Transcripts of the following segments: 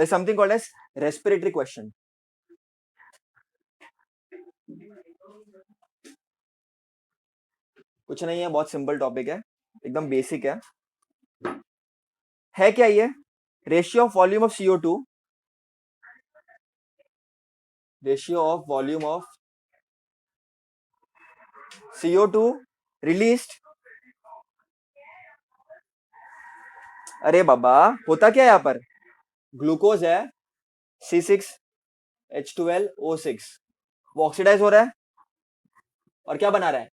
There is something called as respiratory question. कुछ नहीं है, बहुत सिंपल टॉपिक है, एकदम बेसिक है क्या ये? Ratio of volume of CO2, ratio of volume of CO2 released. अरे बाबा, होता क्या है यहाँ पर? ग्लूकोज है C6H12O6, वो ऑक्सीडाइज हो रहा है और क्या बना रहा है?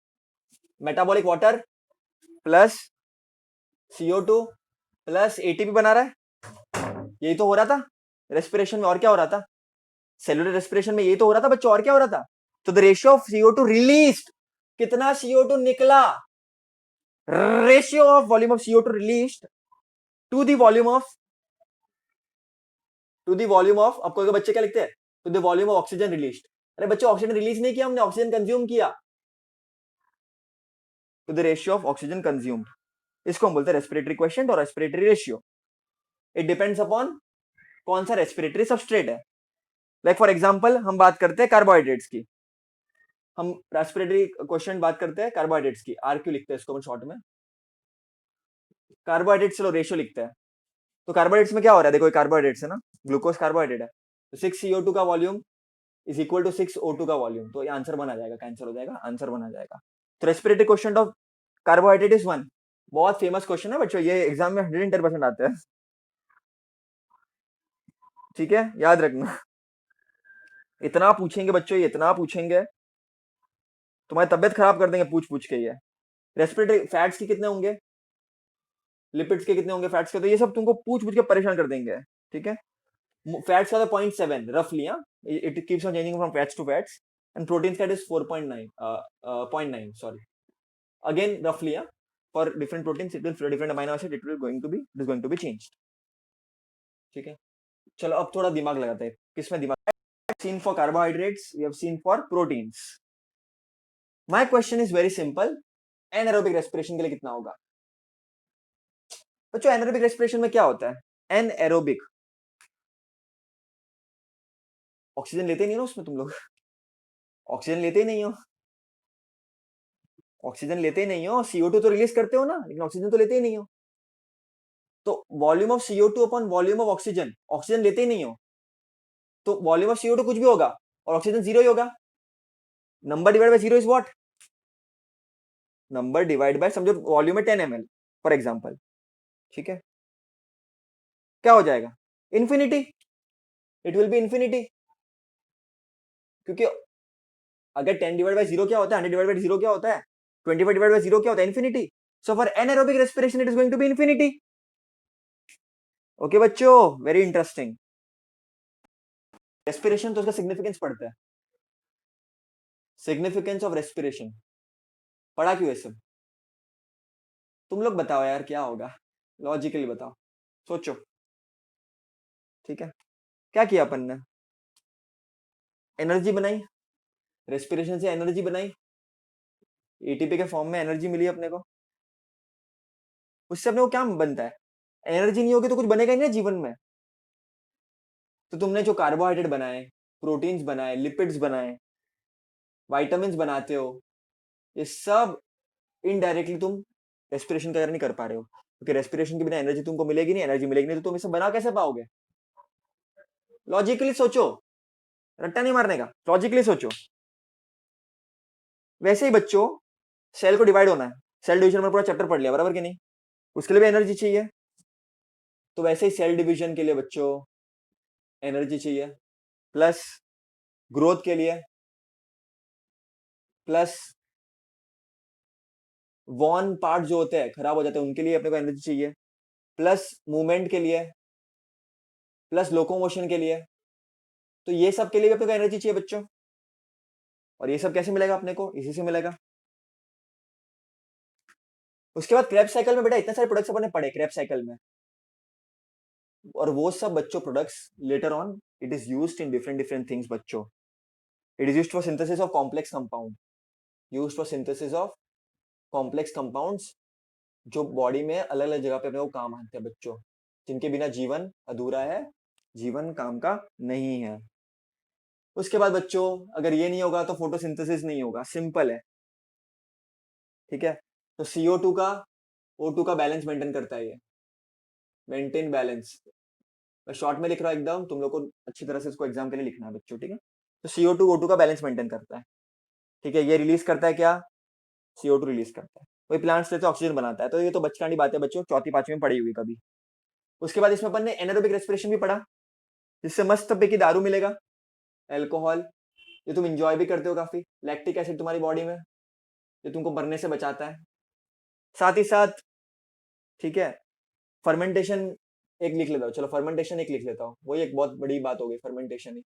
Metabolic water plus CO2 plus ATP बना रहा है। यही तो हो रहा था रेस्पिरेशन में, और क्या हो रहा था? सेलुलर रेस्पिरेशन में यही तो हो रहा था बच्चों, और क्या हो रहा था? तो the ratio of CO2 released, कितना CO2 निकला, ratio of volume of CO2 released to the volume of अब कोई बच्चे क्या लिखते हैं? To the volume of oxygen released. अरे बच्चों, ऑक्सीजन रिलीज नहीं किया हमने, ऑक्सीजन कंज्यूम किया। To the ratio of oxygen consumed, इसको हम बोलते हैं रेस्पिरेटरी क्वेश्चन और respiratory ratio. It depends upon कौन सा रेस्पिरेटरी सबस्ट्रेट है। लाइक फॉर एग्जांपल हम बात करते हैं कार्बोहाइड्रेट्स की, हम रेस्पिरेटरी क्वेश्चन बात करते हैं कार्बोहाइड्रेट्स की, RQ लिखते हैं इसको शॉर्ट में, कार्बोहाइड्रेट्स चलो रेशियो लिखते हैं। तो कार्बोहाइड्रेट्स में क्या हो रहा है? देखो कार्बोहाइड्रेट्स है ना, ग्लूकोज कार्बोहाइड्रेट है, तो 6CO2 का volume is equal to 6O2 का वॉल्यूम, तो ये आंसर बना जाएगा, कैंसिल हो जाएगा, आंसर बना जाएगा। तो respiratory question of carbohydrate is 1, बहुत फेमस क्वेश्चन है बच्चों, ये एग्जाम में 110% आते हैं, ठीक है, याद रखना। इतना पूछेंगे बच्चों, ये इतना पूछेंगे, तुम्हारी तबियत खराब कर देंगे पूछ पूछ के। ये रेस्पिरेटरी फैट्स के कितने होंगे, लिपिड्स के कितने होंगे, फैट्स के, तो ये सब तुमको पूछ पूछ के परेशान कर देंगे, ठीक है। फैट्स का 0.7 रफली, it keeps on changing from fats to fats, and protein fat is 4.9 0.9 sorry, again रफली, for different proteins it will, for different amino acid it will going to be, it is going to be changed, ठीक है। चलो अब थोड़ा दिमाग लगाते हैं, किसमें दिमाग? seen for carbohydrates, we have seen for proteins. My question is very simple, anaerobic respiration के लिए कितना होगा बच्चों? anaerobic respiration में क्या होता है? anaerobic, ऑक्सीजन लेते नहीं ना उसमें, तुम लोग ऑक्सीजन लेते ही नहीं हो, ऑक्सीजन लेते ही नहीं हो, CO2 तो रिलीज करते हो ना, लेकिन ऑक्सीजन तो लेते ही नहीं हो। तो volume of CO2 upon volume of oxygen, oxygen लेते ही नहीं हो, तो वॉल्यूम ऑफ CO2 कुछ भी होगा और ऑक्सीजन जीरो ही होगा। Number divide by zero is what? Number divide by, समझो वॉल्यूम है 10 ml फॉर एग्जांपल, ठीक है, क्या हो जाएगा? Infinity, it will be infinity, क्योंकि अगर 10 डिवाइड बाय जीरो क्या होता है, 100 डिवाइड बाय जीरो क्या होता है, 25 डिवाइड बाय जीरो क्या होता है, infinity. So for anaerobic respiration it is going to be infinity. Okay बच्चों, वेरी इंटरेस्टिंग। रेस्पिरेशन तो उसका सिग्निफिकेंस पढ़ते हैं, सिग्निफिकेंस ऑफ रेस्पिरेशन पढ़ा क्यों है सब? तुम लोग बताओ यार, क्या होगा, लॉजिकली बताओ, सोचो, ठीक है। क्या किया अपन ने? एनर्जी बनाई, रेस्पिरेशन से एनर्जी बनाई, ATP के फॉर्म में एनर्जी मिली अपने को, उससे अपने को क्या बनता है? एनर्जी नहीं होगी तो कुछ बनेगा ही नहीं जीवन में। तो तुमने जो कार्बोहाइड्रेट बनाए, प्रोटीन्स बनाए, लिपिड्स बनाए, वाइटामिन बनाते हो, ये सब इनडायरेक्टली तुम रेस्पिरेशन के कारण नहीं कर पा रहे हो, क्योंकि रेस्पिरेशन के बिना एनर्जी तुमको मिलेगी नहीं, एनर्जी मिलेगी नहीं तो तुम इसे बना कैसे पाओगे? लॉजिकली सोचो, रट्टा नहीं मारने का, लॉजिकली सोचो। वैसे ही बच्चों, सेल को डिवाइड होना है, सेल डिवीजन में पूरा चैप्टर पढ़ लिया, बराबर कि नहीं? उसके लिए भी एनर्जी चाहिए, तो वैसे ही सेल डिवीजन के लिए बच्चों एनर्जी चाहिए, प्लस ग्रोथ के लिए, प्लस वॉन पार्ट जो होते हैं खराब हो जाते हैं उनके लिए अपने को एनर्जी चाहिए, प्लस मूवमेंट के लिए, प्लस लोकोमोशन के लिए, तो ये सब के लिए भी अपने को एनर्जी चाहिए बच्चों। और ये सब कैसे मिलेगा अपने को? इसी से मिलेगा। उसके बाद क्रेब्स साइकिल में बेटा इतने सारे प्रोडक्ट्स अपन ने पढ़े क्रेब्स साइकिल में, और वो सब बच्चों products later on it is used in different different things बच्चों। It is used for synthesis of complex compound, used for synthesis of complex compounds, जो बॉडी में अलग अलग जगह पे अपने को काम आते हैं बच्चों, जिनके बिना जीवन अधूरा है, जीवन काम का नहीं है। उसके बाद बच्चों, अगर ये नहीं होगा तो फोटोसिंथेसिस नहीं होगा, सिंपल है। ठीक है, तो CO2 का O2 का बैलेंस मेंटेन करता है ये, मेंटेन बैलेंस। मैं शॉर्ट में लिख रहा हूँ एकदम, तुम लोग को अच्छी तरह से इसको एग्जाम के लिए लिखना है बच्चों, ठीक है। तो CO2 O2 का बैलेंस मेंटेन करता है, ठीक है। ये रिलीज करता है क्या, CO2 रिलीज करता है। वही प्लांट्स से ऑक्सीजन बनाता है। तो ये तो बचकानी बात है बच्चों, चौथी पांचवी में पढ़ी हुई कभी। उसके बाद इसमें अपन ने एनारोबिक रेस्पिरेशन भी पढ़ा, जिससे मस्त पे दारू मिलेगा, एल्कोहल। ये तुम इंजॉय भी करते हो काफी। लैक्टिक एसिड तुम्हारी बॉडी में, ये तुमको मरने से बचाता है। साथ ही साथ, ठीक है, फर्मेंटेशन एक लिख लेता हूँ, चलो फर्मेंटेशन एक लिख लेता हूँ, वही एक बहुत बड़ी बात हो गई फर्मेंटेशन ही।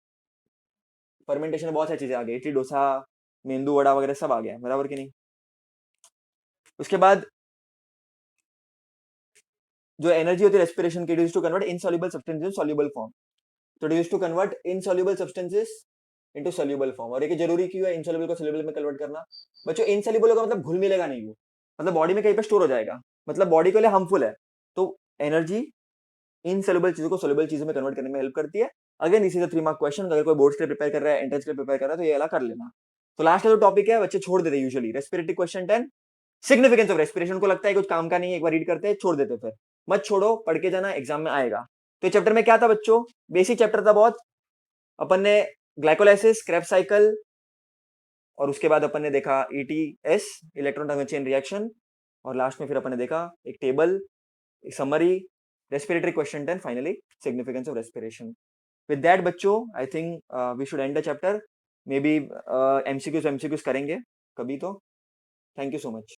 फर्मेंटेशन में बहुत सारी चीजें आ गई, इडली डोसा, मेंदू वड़ा वगैरह सब आ गया, बराबर कि नहीं। उसके बाद जो एनर्जी होती है रेस्पिरेशन की, it is to convert insoluble substances in soluble form. तो it is to convert insoluble substances into soluble form. और ये जरूरी क्यों है इनसॉल्युबल को सॉल्युबल में कन्वर्ट करना बच्चों? इनसॉल्युबल का मतलब घुल मिलेगा नहीं वो, मतलब बॉडी में कहीं पे स्टोर हो जाएगा, मतलब बॉडी के लिए हार्मफुल है। तो एनर्जी इनसॉल्युबल चीजों को सॉल्युबल चीजों में कन्वर्ट करने में हेल्प करती है। Again this is a 3 mark question, अगर कोई बोर्ड के लिए प्रिपेयर कर रहा है, एंट्रेंस के लिए प्रिपेयर कर रहा है, तो ये वाला कर लेना। तो लास्ट का जो टॉपिक है बच्चे छोड़ देते हैं usually, respiratory question 10, significance of respiration. को लगता है कुछ काम का नहीं है, एक बार रीड करते हैं छोड़ देते, फिर मत छोड़ो, पढ़ के जाना, एग्जाम में आएगा। तो चैप्टर में क्या था बच्चों? बेसिक चैप्टर था बहुत। अपन ने ग्लाइकोलाइसिस, क्रेब्स साइकिल, और उसके बाद अपन ने देखा ETS, electron transfer chain reaction, और लास्ट में फिर अपन ने देखा एक टेबल, एक summary, respiratory question 10, finally significance of respiration. With that बच्चों, I think we should end the chapter. Maybe MCQs करेंगे कभी तो। Thank you so much.